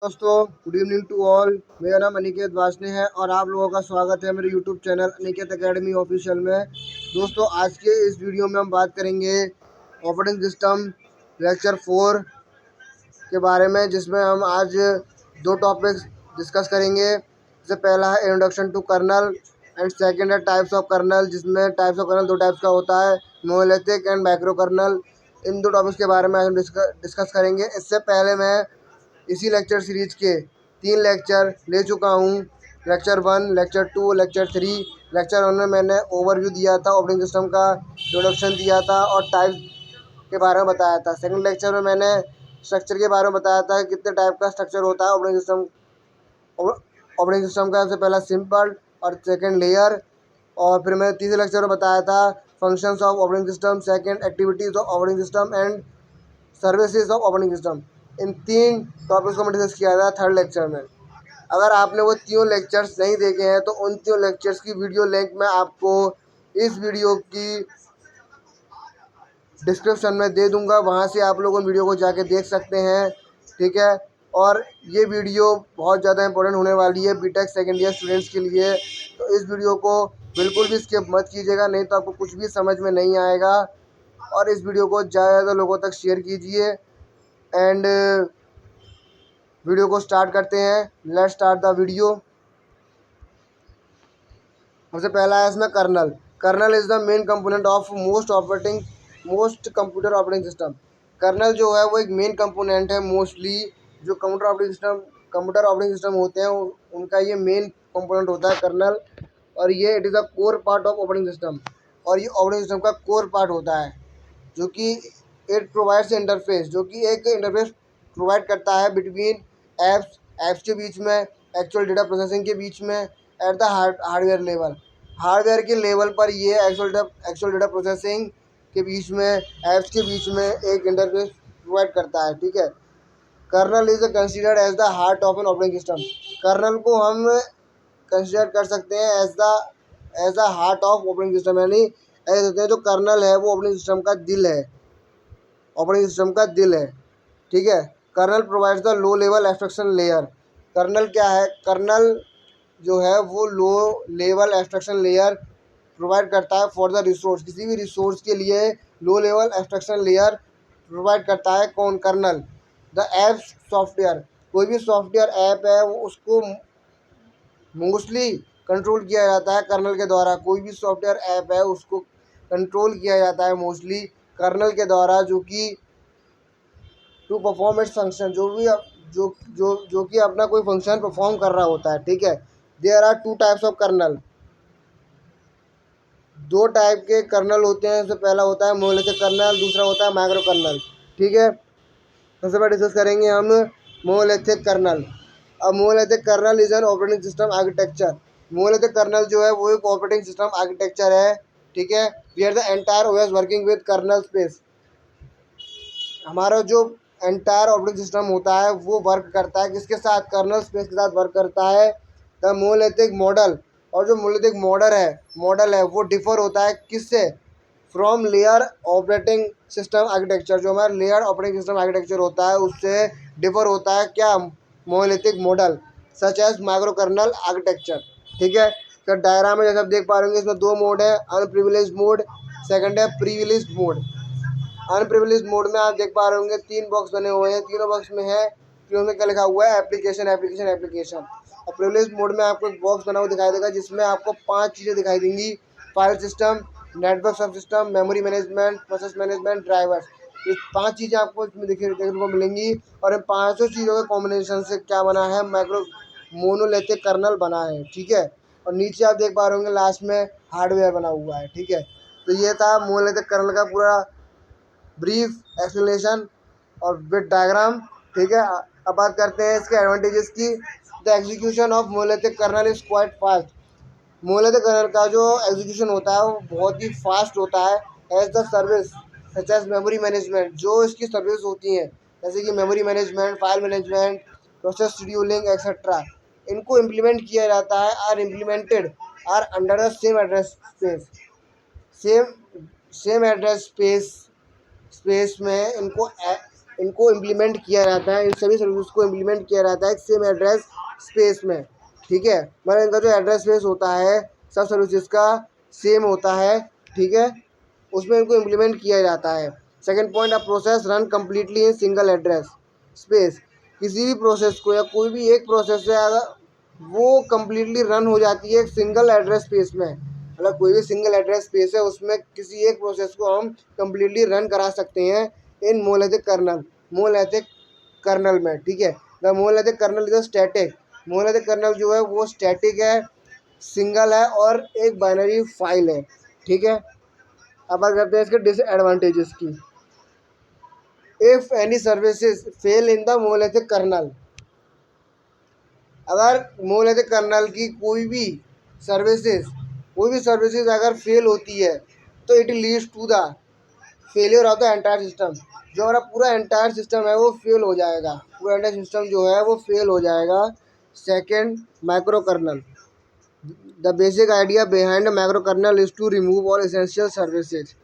दोस्तों, good evening to all. मेरा नाम अनिकेत वासने है और आप लोगों का स्वागत है मेरे YouTube channel Aniket academy official में। दोस्तों, आज के इस वीडियो में हम बात करेंगे ऑपरेटिंग सिस्टम लेक्चर 4 के बारे में, जिसमें हम आज दो टॉपिक्स डिस्कस करेंगे। जैसे पहला है introduction to kernel and second है टाइप्स ऑफ कर्नल, जिसमें टाइप्स ऑफ कर्नल दो टाइप्स का होता है, मोनोलिथिक एंड माइक्रो कर्नल। इन दो टॉपिक्स के बारे में आज हम डिस्कस करेंगे। इससे पहले मैं इसी लेक्चर सीरीज के 3 लेक्चर ले चुका हूँ। Lecture 1, lecture 2, lecture 3। लेक्चर 1 में मैंने ओवरव्यू दिया था, ऑपरेटिंग सिस्टम का इंट्रोडक्शन दिया था और टाइप के बारे में बताया था। सेकंड लेक्चर में मैंने स्ट्रक्चर के बारे में बताया था कि कितने टाइप का स्ट्रक्चर होता है ऑपरेटिंग सिस्टम का। सबसे पहला सिंपल और सेकंड लेयर। और फिर मैंने तीसरे लेक्चर में बताया था functions of operating system, second activities of operating system and services of operating system. In 3 topics को मैंने डिस्कस किया था थर्ड लेक्चर में। अगर आपने वो तीनों लेक्चर्स नहीं देखे हैं तो उन तीनों लेक्चर्स की वीडियो लिंक मैं आपको इस वीडियो की डिस्क्रिप्शन में दे दूंगा, वहाँ से आप लोग उन वीडियो को जाके देख सकते हैं। ठीक है। और ये वीडियो बहुत ज़्यादा इंपॉर्टेंट होने वाली है बीटेक सेकेंड ईयर स्टूडेंट्स के लिए, तो इस वीडियो को बिल्कुल भी स्किप मत कीजिएगा, नहीं तो आपको कुछ भी समझ में नहीं आएगा। और इस वीडियो को ज़्यादा से ज़्यादा लोगों तक शेयर कीजिए। एंड वीडियो को स्टार्ट करते हैं। Let's start the video. सबसे पहला है इसमें kernel. Kernel is the main component of most computer operating system. Kernel जो है वो एक मेन कंपोनेंट है मोस्टली जो कंप्यूटर ऑपरेटिंग सिस्टम होते हैं उनका ये मेन कंपोनेंट होता है कर्नल। और ये it is the core part of operating system, और ये ऑपरेटिंग सिस्टम का कोर पार्ट होता है, जो कि इट प्रोवाइड्स इंटरफेस, जो कि एक इंटरफेस प्रोवाइड करता है बिटवीन एप्स के बीच में, एक्चुअल डेटा प्रोसेसिंग के बीच में, at the hardware level. Hardware के लेवल पर ये एक्चुअल डेटा प्रोसेसिंग के बीच में, एप्स के बीच में एक इंटरफेस प्रोवाइड करता है। ठीक है। Kernel is considered as the heart of an operating system. Kernel को हम कंसिडर कर सकते हैं as the heart of operating system, यानी ऐसे होते हैं जो कर्नल है वो ऑपरेटिंग सिस्टम का दिल है, ऑपरेटिंग सिस्टम का दिल है। ठीक है। Kernel provides the low level abstraction layer. Kernel क्या है? कर्नल जो है वो low level abstraction layer provide करता है फॉर द रिसोर्स। किसी भी रिसोर्स के लिए लो लेवल एब्स्ट्रक्शन लेयर प्रोवाइड करता है कौन? कर्नल। द एप्स सॉफ्टवेयर, कोई भी सॉफ्टवेयर ऐप है वो उसको मोस्टली कंट्रोल किया जाता है कर्नल के द्वारा। कोई भी सॉफ्टवेयर ऐप है उसको कंट्रोल किया जाता है मोस्टली कर्नल के द्वारा, जो कि टू परफॉर्म इट्स फंक्शन, जो भी जो जो जो कि अपना कोई फंक्शन परफॉर्म कर रहा होता है। ठीक है। There are 2 types of kernel. 2 type के कर्नल होते हैं। सबसे पहला होता है मोनोलिथिक कर्नल, दूसरा होता है माइक्रो कर्नल। ठीक है। सबसे पहले डिस्कस करेंगे हम मोनोलिथिक कर्नल। अब monolithic kernel is an operating system architecture. Monolithic kernel जो है वो एक ऑपरेटिंग सिस्टम आर्किटेक्चर है। ठीक है। Where the entire OS working with kernel space. हमारा जो एंटायर ऑपरेटिंग सिस्टम होता है वो वर्क करता है किसके साथ? कर्नल स्पेस के साथ वर्क करता है। द मोनोलिथिक मॉडल, और जो मोनोलिथिक मॉडल है वो डिफर होता है किससे? From layer operating system architecture. जो हमारा लेयर ऑपरेटिंग सिस्टम आर्किटेक्चर होता है उससे डिफर होता है क्या? Monolithic model such as micro kernel architecture. ठीक है। तो डायग्राम में जैसे आप देख पा रहे होंगे इसमें 2 मोड है, अनप्रिविलेज्ड मोड, सेकंड है प्रिविलेज्ड मोड। अनप्रिविलेज्ड मोड में आप देख पा रहे होंगे 3 बॉक्स बने हुए हैं। तीनों बॉक्स में है, तीनों में क्या लिखा हुआ है? Application application application. और प्रिविलेज्ड मोड में आपको एक बॉक्स बना हुआ दिखाई देगा जिसमें आपको 5 चीज़ें दिखाई देंगी: फाइल सिस्टम, नेटवर्क सब system, memory management, process management, drivers. ये 5 चीज़ें आपको इसमें देखने को मिलेंगी। और इन पाँचों चीज़ों के कॉम्बिनेशन से क्या बना है? मोनोलिथिक कर्नल बना है। ठीक है। और नीचे आप देख पा रहे होंगे लास्ट में हार्डवेयर बना हुआ है। ठीक है। तो ये था मोनोलिथिक कर्नल का पूरा ब्रीफ एक्सप्लेनेशन और विद डायग्राम। ठीक है। अब बात करते हैं इसके एडवांटेजेस की। The execution of monolithic kernel is quite fast. Monolithic kernel का जो एग्जीक्यूशन होता है वो बहुत ही फास्ट होता है। As the service such as memory management, जो इसकी सर्विस होती हैं जैसे कि memory management, file management, process scheduling etcetera, इनको इम्प्लीमेंट किया जाता है, are under the same address space. Same same address space में इनको इनको इम्प्लीमेंट किया जाता है, इन सभी सर्विसेज को इम्प्लीमेंट किया जाता है एक सेम एड्रेस स्पेस में, ठीक है। मतलब इनका जो एड्रेस स्पेस होता है सब सर्विसेज का सेम होता है, ठीक है, उसमें इनको इम्प्लीमेंट किया जाता है। Second point, a process run completely in single address space. किसी भी प्रोसेस को या कोई भी एक प्रोसेस है अगर वो कम्प्लीटली रन हो जाती है एक सिंगल एड्रेस स्पेस में, मतलब कोई भी सिंगल एड्रेस स्पेस है उसमें किसी एक प्रोसेस को हम कम्प्लीटली रन करा सकते हैं in monolithic kernel, monolithic kernel में, ठीक है। The monolithic kernel is static, monolithic kernel जो है वो स्टैटिक है, सिंगल है और एक बाइनरी फाइल है, ठीक है। अब बात करते हैं इसके डिसएडवांटेजेस की। If any services fail in the monolithic kernel, अगर मोनोलिथिक कर्नल की कोई भी सर्विसेज अगर फेल होती है तो it leads to the failure of the entire system. जो हमारा पूरा एंटायर सिस्टम है वो फेल हो जाएगा, पूरा एंटायर सिस्टम जो है वो फेल हो जाएगा। Second, micro kernel, the basic idea behind micro kernel is to remove all essential services.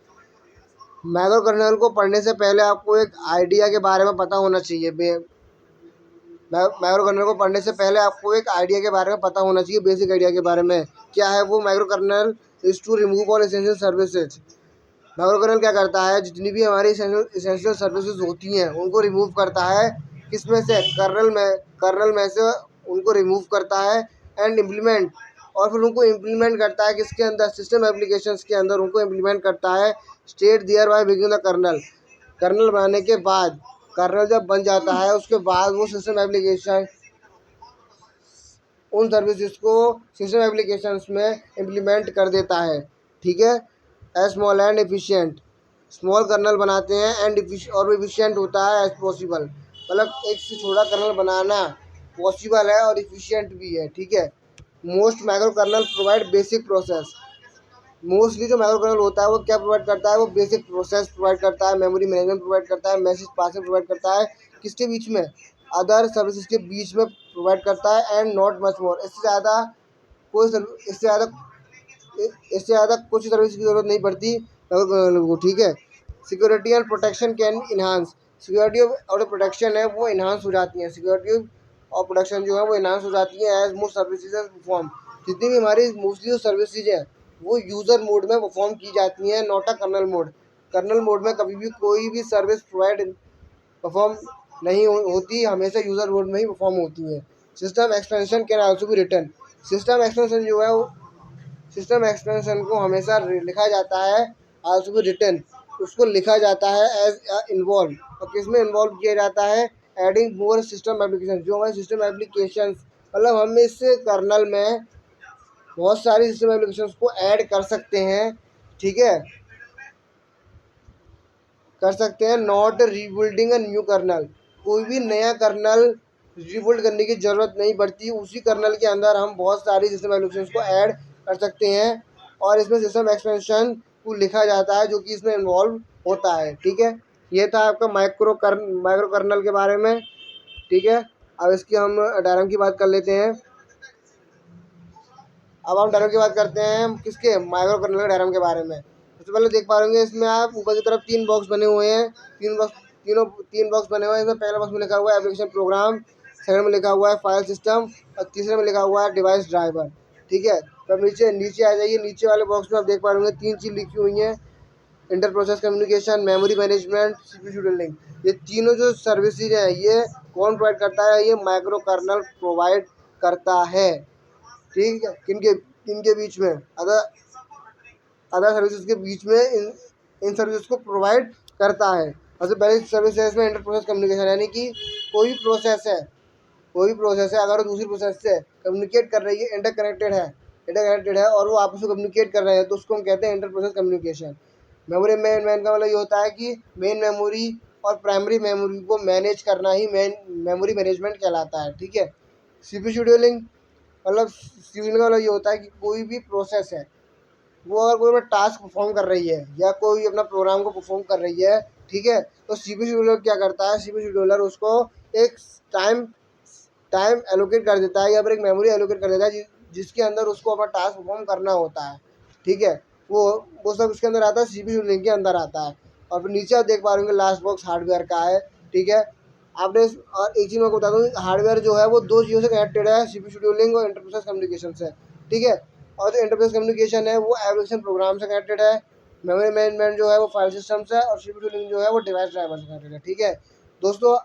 Micro kernel को पढ़ने से पहले आपको एक आइडिया के बारे में पता होना चाहिए। माइक्रो कर्नल को पढ़ने से पहले आपको एक आइडिया के बारे में पता होना चाहिए, बेसिक आइडिया के बारे में। क्या है वो? Micro kernel is to remove all essential services. Micro kernel क्या करता है? जितनी भी हमारी एसेंशियल सर्विसेज होती हैं उनको रिमूव करता है। किसमें से? कर्नल में से उनको रिमूव करता है एंड इम्प्लीमेंट, और फिर उनको इम्प्लीमेंट करता है किसके अंदर? सिस्टम एप्लीकेशंस के अंदर उनको इम्प्लीमेंट करता है। State their by begin the kernel, kernel बनाने के बाद, कर्नल जब बन जाता है उसके बाद वो सिस्टम एप्लीकेशन उन सर्विसेज को सिस्टम एप्लीकेशंस में इम्प्लीमेंट कर देता है, ठीक है। Small and efficient, small kernel बनाते हैं एंड और एफिशिएंट होता है एज पॉसिबल, मतलब एक से छोटा कर्नल बनाना पॉसिबल है और एफिशिएंट भी है, ठीक है। Most micro kernel provide basic process, mostly जो माइक्रो कर्नल होता है वो क्या प्रोवाइड करता है? वो बेसिक प्रोसेस प्रोवाइड करता है, मेमोरी मैनेजमेंट प्रोवाइड करता है, मैसेज पासिंग प्रोवाइड करता है, किसके बीच में? अदर सर्विसेज के बीच में प्रोवाइड करता है एंड नॉट मच मोर। इससे ज़्यादा कुछ सर्विस की ज़रूरत नहीं पड़ती माइक्रो कर्नल को, ठीक है। Security and protection can enhance, security और प्रोटेक्शन है वो इन्हांस हो जाती हैं, सिक्योरिटी और प्रोटेक्शन जो है वो इन्हांस हो जाती है एज मोस्ट सर्विसेज परफॉर्म। जितनी भी हमारी मोस्टली जो सर्विसेज हैं वो यूज़र मोड में परफॉर्म की जाती हैं, not a kernel mode. Kernel mode में कभी भी कोई भी सर्विस प्रोवाइड परफॉर्म नहीं होती, हमेशा यूज़र मोड में ही परफॉर्म होती हैं। System expansion can also be written, system expansion जो है वो सिस्टम एक्सपेंशन को हमेशा लिखा जाता है, आल्सो बी रिटन, उसको लिखा जाता है एज इन्वॉल्व, और किस में इन्वॉल्व किया जाता है? एडिंग मोर सिस्टम एप्लीकेशन, जो हमारे सिस्टम एप्लीकेशन, मतलब हम इस कर्नल में बहुत सारी सिस्टम एप्लीकेशन को ऐड कर सकते हैं, ठीक है, कर सकते हैं। Not rebuilding a new kernel, कोई भी नया कर्नल रीबिल्ड करने की ज़रूरत नहीं पड़ती, उसी कर्नल के अंदर हम बहुत सारी सिस्टम एप्लीकेशन को ऐड कर सकते हैं और इसमें सिस्टम एक्सपेंशन को लिखा जाता है जो कि इसमें इन्वॉल्व होता है, ठीक है। ये था आपका माइक्रो कर्नल के बारे में, ठीक है। अब इसकी हम डायग्राम की बात कर लेते हैं। अब हम डायग्राम की बात करते हैं किसके? माइक्रो कर्नल के डायग्राम के बारे में। सबसे पहले देख पा रहे इसमें आप ऊपर की तरफ तीन बॉक्स बने हुए हैं, तीन बॉक्स बने हुए हैं। इसमें पहले बॉक्स में लिखा हुआ है एप्लीकेशन प्रोग्राम, सेकंड में लिखा हुआ है फाइल सिस्टम और तीसरे में लिखा हुआ है डिवाइस ड्राइवर, ठीक है। तो नीचे आ जाइए, नीचे वाले बॉक्स में आप देख पा रहे होंगे तीन चीज़ लिखी हुई हैं, inter process communication, memory management, CPU scheduling. ये तीनों जो सर्विसेज हैं ये कौन प्रोवाइड करता है? ये माइक्रो कर्नल प्रोवाइड करता है, ठीक है। किनके बीच में? अदर सर्विसेज के बीच में इन सर्विसेज को प्रोवाइड करता है। सबसे पहली सर्विस है इसमें इंटर प्रोसेस कम्युनिकेशन, यानी कि कोई भी प्रोसेस है अगर वो दूसरी प्रोसेस से कम्युनिकेट कर रही है, इंटरकनेक्टेड है और वो आपस में कम्युनिकेट कर रहे हैं तो उसको हम कहते हैं inter process communication. Memory man का मतलब ये होता है कि मेन मेमोरी और प्राइमरी मेमोरी को मैनेज करना ही मेमोरी मैनेजमेंट कहलाता है, ठीक है। सीपीयू शेड्यूलिंग मतलब शेड्यूलिंग का मतलब ये होता है कि कोई भी प्रोसेस है वो अगर कोई टास्क परफॉर्म कर रही है या कोई अपना प्रोग्राम को परफॉर्म कर रही है, ठीक है, तो सीपीयू शेड्यूलर क्या करता है? सीपीयू शेड्यूलर उसको एक टाइम टाइम एलोकेट कर देता है या फिर एक मेमोरी एलोकेट कर देता है जिसके अंदर उसको अपना टास्क परफॉर्म करना होता है, ठीक है। वो सब उसके अंदर आता है, सीपीयू शेड्यूलिंग के अंदर आता है। और फिर नीचे आप देख पा रहे होंगे लास्ट बॉक्स हार्डवेयर का है, ठीक है। आपने और एक चीज़ मैं आपको बता दूँ, हार्डवेयर जो है वो 2 चीज़ों से कनेक्टेड है, सीपीयू शेड्यूलिंग और इंटरप्रोसेस कम्युनिकेशन से, ठीक है। और जो इंटरप्रोसेस कम्युनिकेशन है वो एप्लीकेशन प्रोग्राम से कनेक्टेड है, मेमोरी मैनेजमेंट जो है वो फाइल सिस्टम से, और सीपीयू शेड्यूलिंग जो है वो डिवाइस ड्राइवर से कनेक्टेड है, ठीक है। दोस्तों,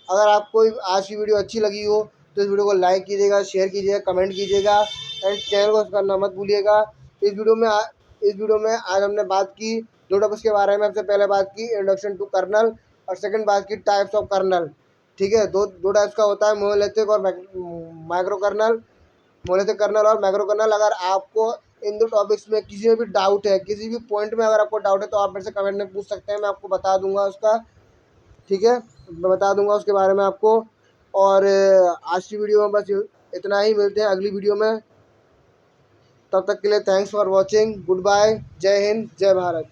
अगर आपको आज की वीडियो अच्छी लगी हो तो इस वीडियो को लाइक कीजिएगा, शेयर कीजिएगा, कमेंट कीजिएगा एंड चैनल को करना मत भूलिएगा। इस वीडियो में आज हमने बात की 2 टॉपिक्स के बारे में। सबसे पहले बात की इंट्रोडक्शन टू कर्नल, और सेकंड बात की टाइप्स ऑफ कर्नल, ठीक है। दो टाइप्स का होता है, मोनोलिथिक और माइक्रो कर्नल। मोनोलिथिक कर्नल और माइक्रो कर्नल। अगर आपको इन 2 टॉपिक्स में किसी में भी डाउट है, किसी भी पॉइंट में अगर आपको डाउट है, तो आप मेरे से कमेंट में पूछ सकते हैं, मैं आपको बता दूंगा उसका, ठीक है। मैं बता दूंगा उसके बारे में आपको। और आज की वीडियो में बस इतना ही। मिलते हैं अगली वीडियो में, तब तक के लिए thanks for watching, good bye, जय हिंद, जय भारत।